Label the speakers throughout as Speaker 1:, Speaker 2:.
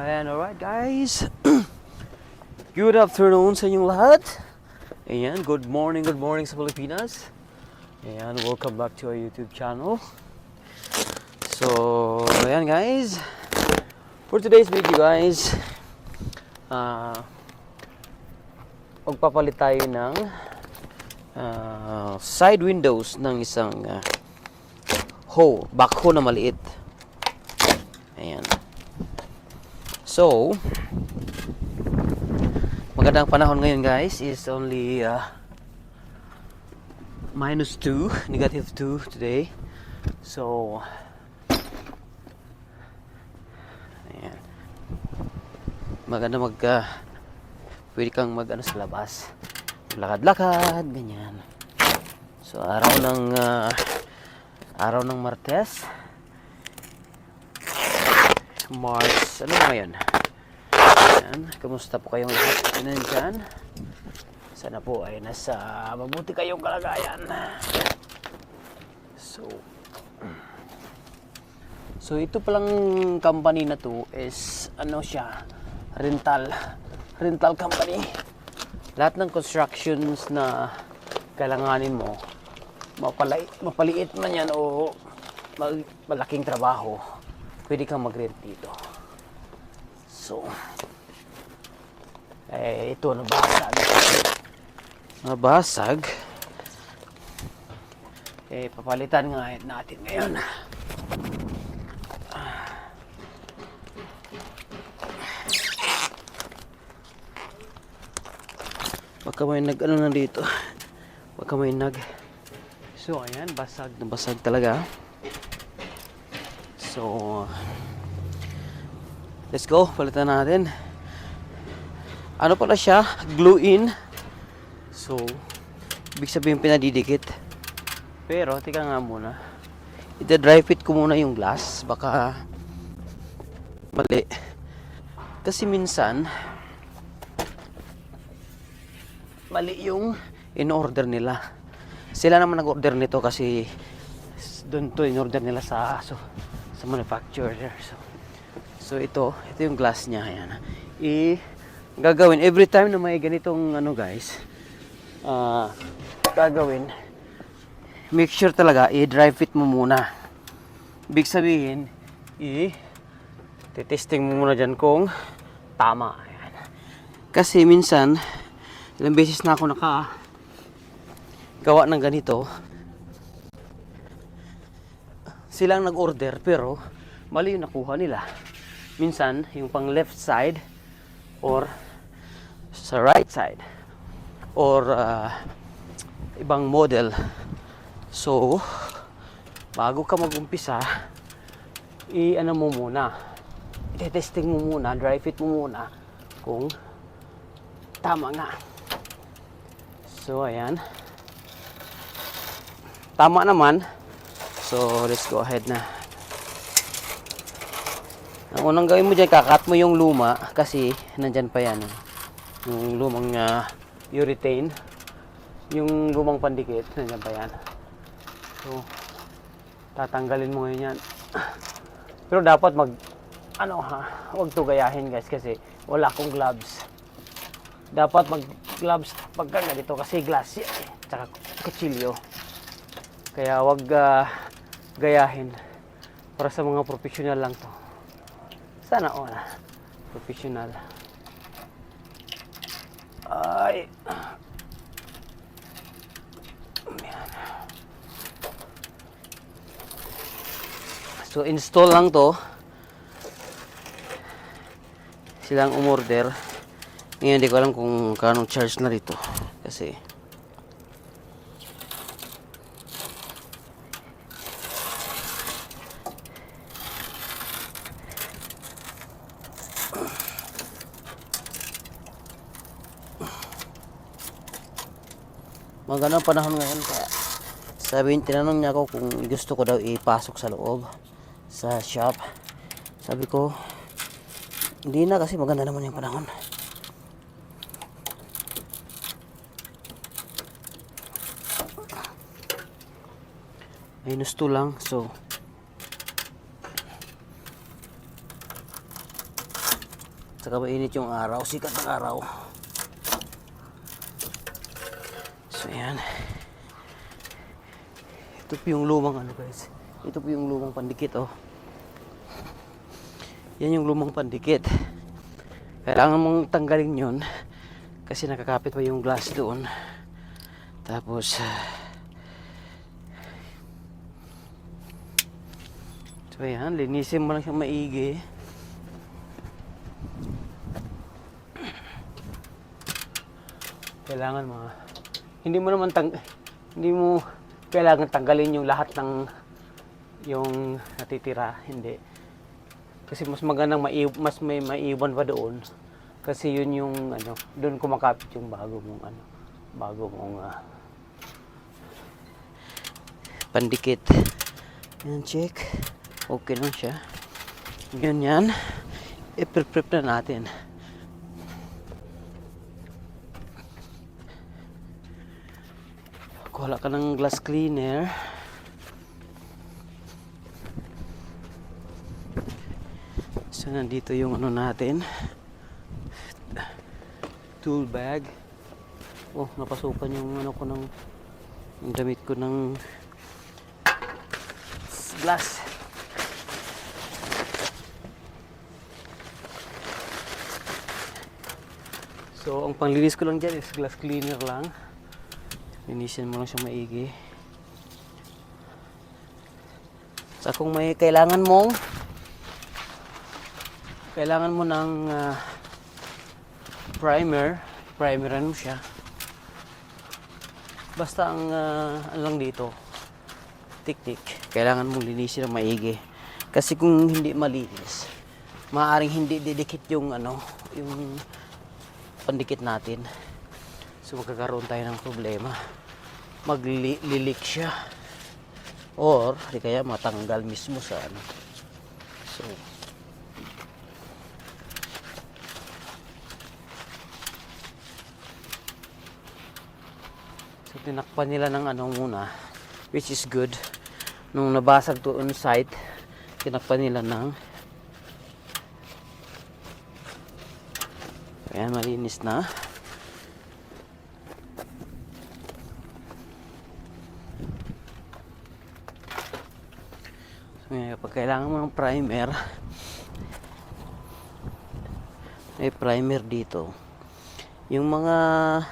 Speaker 1: Ayan, alright guys. Good afternoon sa inyong lahat. Ayan, good morning sa Pilipinas. Ayan, welcome back to our YouTube channel. So, ayan guys. For today's video guys, magpapalit tayo ng side windows ng isang backhoe na maliit. Ayan. So, magandang panahon ngayon guys is only negative 2 today. So, ayan. Maganda pwede kang sa labas. Lakad-lakad, ganyan. So, araw ng Martes. March, ano ngayon? Ayan, kamusta po kayong lahat dyan? Sana po ay nasa mabuti kayong kalagayan. So ito palang company na to is rental company. Lahat ng constructions na kailanganin mo, mapaliit man yan o malaking trabaho, pwede kang mag-rent dito. So, ito nabasag. Papalitan nga natin ngayon. Baka may na dito. So, ayan, basag talaga. So, let's go, palitan natin. Ano pala siya? Glue-in. So, ibig sabihin pinadidikit. Pero, tika nga muna. Ita-dry fit ko muna yung glass. Baka mali. Kasi minsan, mali yung in-order nila. Sila naman nag-order nito kasi doon to in-order nila sa manufacturer. So ito yung glass niya. Ayan. Gagawin every time na may ganitong guys, gagawin, make sure talaga i-dry fit mo muna. Ibig sabihin, testing mo muna dyan kung tama. Ayan. Kasi minsan, ilang beses na ako gawa ng ganito, silang nag-order pero mali yung nakuha nila. Minsan yung pang left side or sa right side or ibang model. So bago ka mag-umpisa, mo muna, i-testing mo muna, dry fit mo muna kung tama nga. So ayan, tama naman. So, let's go ahead na. Ang unang gawin mo dyan, kakat mo yung luma kasi nandyan pa yan. Yung lumang urethane. Yung lumang pandikit, nandyan pa yan. So, tatanggalin mo ngayon yan. Pero dapat huwag to gayahin guys kasi wala akong gloves. Dapat mag-gloves pagka ganito kasi glass yan tsaka kutsilyo. Kaya wag gayahin. Para sa mga professional lang to. Sana professional. Ay. Ayan. So install lang to. Silang umorder. Ngayon hindi ko alam kung kanong charge na dito. Kasi magandang panahon ngayon kaya tinanong niya ako kung gusto ko daw ipasok sa loob sa shop. Sabi ko hindi na kasi maganda naman yung panahon. -2 lang. So Saka mainit yung araw, sikat ng araw. So yan. Ito po yung lumang ano guys. Ito po yung lumang pandikit oh. Yan yung lumang pandikit. Kailangan mong tanggalin yun kasi nakakapit pa yung glass doon. Tapos so yan, linisin mo lang siyang maigi. Kailangan hindi mo kailangan tanggalin yung lahat ng yung natitira, hindi. Kasi mas magandang mas may maiwan pa doon. Kasi yun yung ano, doon kumakapit yung bago mong pandikit. Yan, check. Okay lang siya. Ganyan. I-prep na natin. Kuha ka ng glass cleaner. So, nandito yung ano natin. Tool bag. Oh, napasukan yung ano ko yung damit ko ng glass. So, ang panglinis ko lang dyan is glass cleaner lang. Linisin mo lang siya maigi. So, kung may kailangan mo ng primeran mo siya. Basta ang lang dito, tik-tik, kailangan mong linisin ng maigi. Kasi kung hindi malinis, maaaring hindi didikit yung yung pandikit natin. So magkakaroon tayo ng problema. Maglilik siya. Or di kaya matanggal mismo sa ano. So tinakpan nila ng muna, which is good. Nung nabasag to on site, tinakpan nila ng ayan, malinis na. So kapag kailangan mo ng primer, may primer dito. Yung mga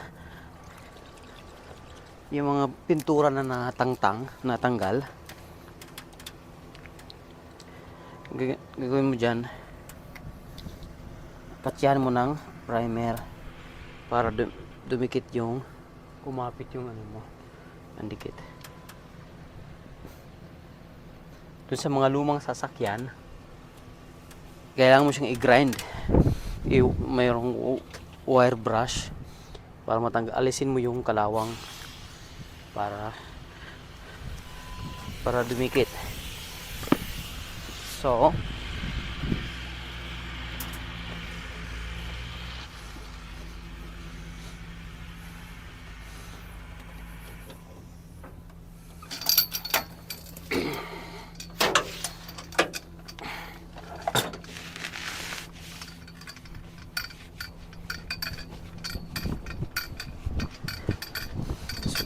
Speaker 1: pintura na natanggal, gagawin mo dyan, patsyahan mo ng primer para dumikit yung kumapit yung andikit. Dun sa mga lumang sasakyan, kailangan mo siyang i-grind. Mayroong wire brush para alisin mo yung kalawang para dumikit. So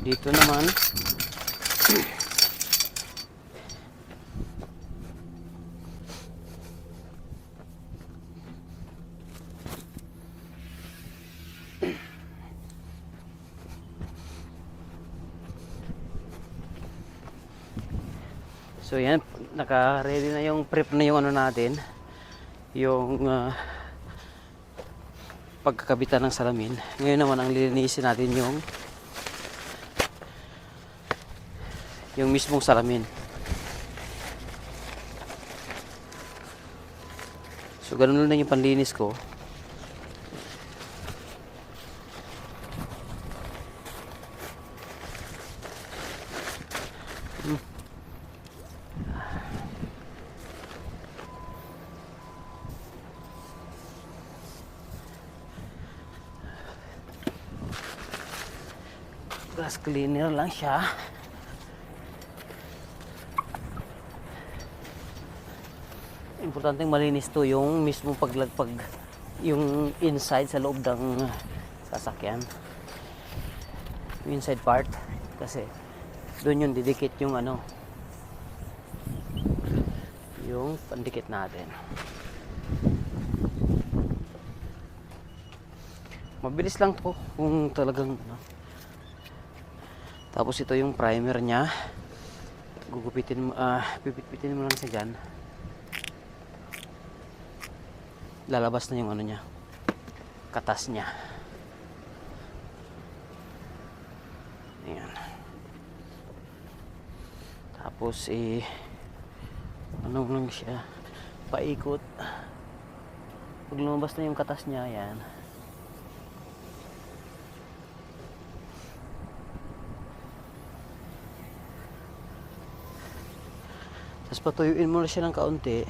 Speaker 1: dito naman so yan, naka-ready na yung prep na yung natin, yung pagkakabitan ng salamin. Ngayon naman ang lilinisin natin yung mismong salamin. So ganun lang yung panlinis ko. Glass cleaner lang siya. Importanteng malinis to yung mismong yung inside sa loob ng sasakyan. Yung inside part kasi doon yung didikit yung ano, yung pandikit natin. Mabilis lang po kung talagang ano. Tapos ito yung primer nya, gugupitin mo, pipit-pitin mo lang siya dyan. Lalabas na yung ano nya, katas nya. Ayan. Tapos ano lang siya, paikot. Pag lumabas na yung katas nya, ayan, tapos patuyuin mo na siya ng kaunti,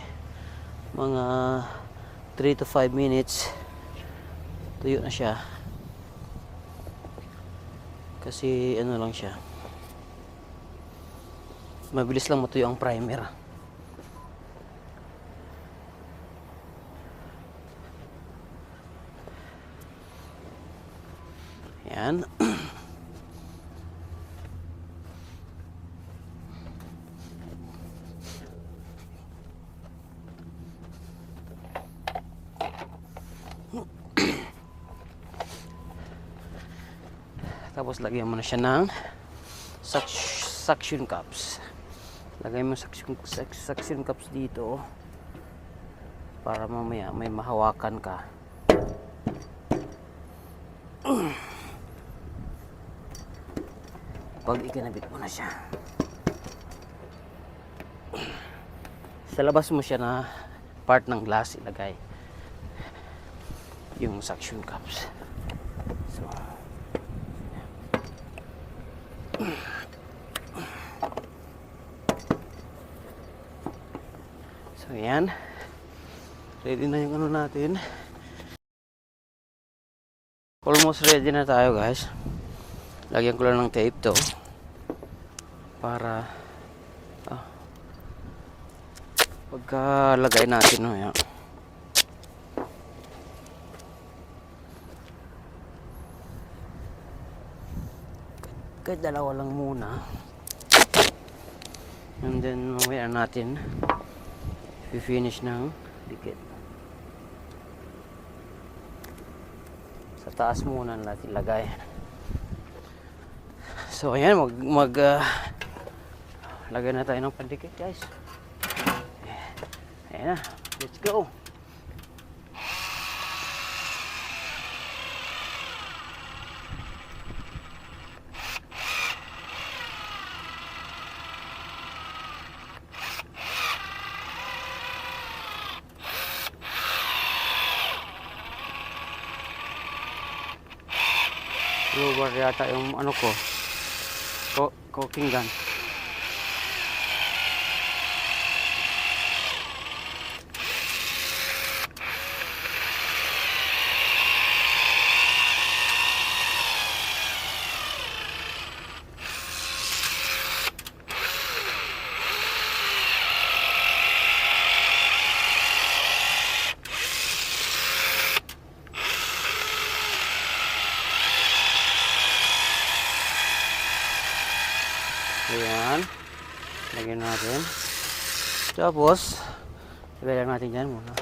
Speaker 1: mga 3 to 5 minutes tuyo na siya, kasi ano lang siya, mabilis lang matuyo ang primer. Yan. Tapos lagyan mo na siya ng suction cups. Lagay mo suction cups dito para mamaya may mahawakan ka. Pag ikinabit mo na siya, sa labas mo siya na part ng glass ilagay yung suction cups. So yan, ready na yung ano natin. Almost ready na tayo, guys. Lagyan ko lang ng tape to para pagkalagay natin, no, yan. Kahit dalawa lang muna, and then mamaya natin i-finish ng dikit. Sa taas muna natin lagay. So ayan, lagay na tayo ng pandikit, guys. Ayan na, let's go. Lower yata yung ano ko, cooking gun. Ayan, lagyan natin. Tapos lagyan natin dyan muna.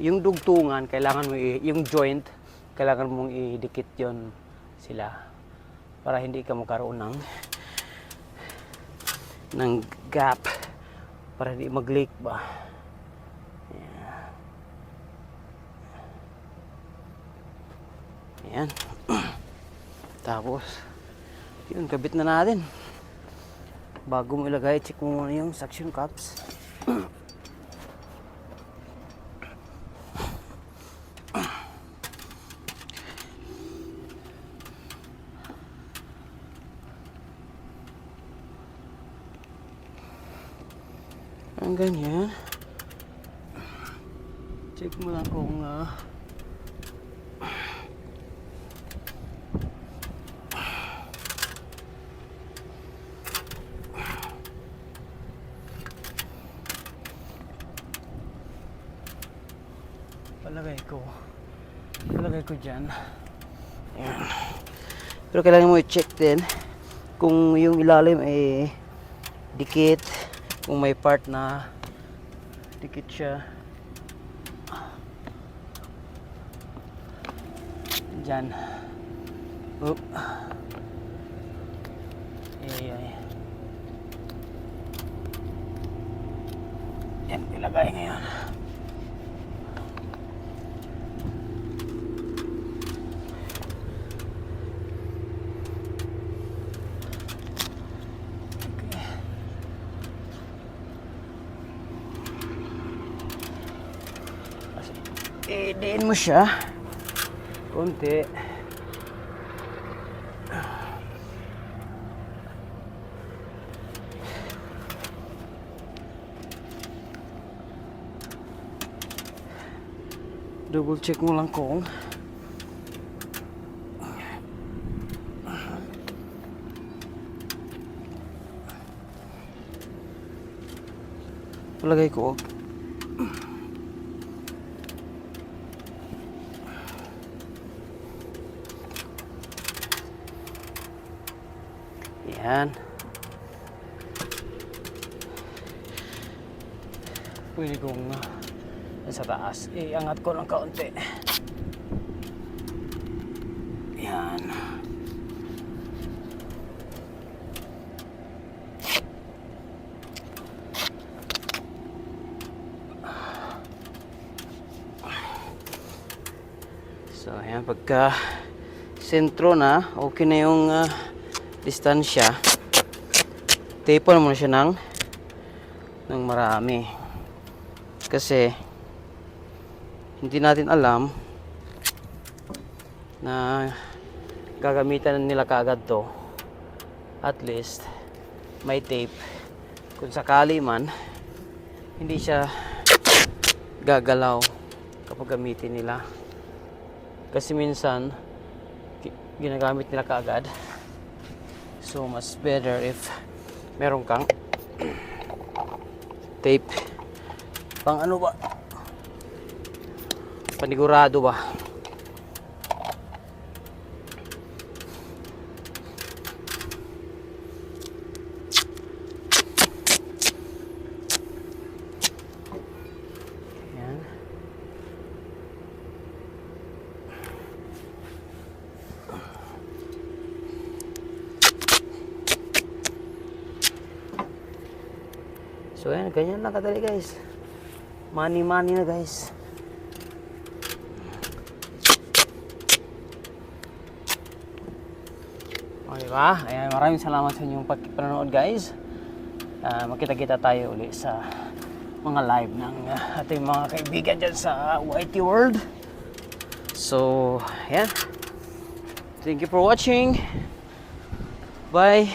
Speaker 1: Yung dugtungan, kailangan mo yung joint, kailangan mong idikit yon sila para hindi ka magkaroon ng gap, para hindi mag-leak ba. Ayan. Tapos yun, kabit na natin. Bago mo ilagay, check mo muna yung suction cups. Ang ganyan. Check mo lang kung Palagay ko dyan. Ayan. Pero kailangan mo i-check din kung yung ilalim ay dikit, kung may part na dikit siya. Dyan. Oop. Ay. Yan, ilagay ngayon. I-diin mo siya konti. Double check mo lang kung palagay ko yan. Pwede kong sa taas iangat ko ng kaunti. Yan. So ayan, pagka sentro na, okay na yung distansya. Tape mo na siya ng marami. Kasi hindi natin alam na gagamitan nila kaagad to. At least may tape. Kung sakali man hindi siya gagalaw kapag gamitin nila. Kasi minsan ginagamit nila kaagad. So mas better if meron kang tape. Pang ano ba? Panigurado ba? Yan. So yan, ganyan lang kadali guys. Money na guys. O diba? Ayan, maraming salamat sa inyong panonood guys. Makita-kita tayo uli sa mga live ng ating mga kaibigan dyan sa YT World. So, ayan. Thank you for watching. Bye.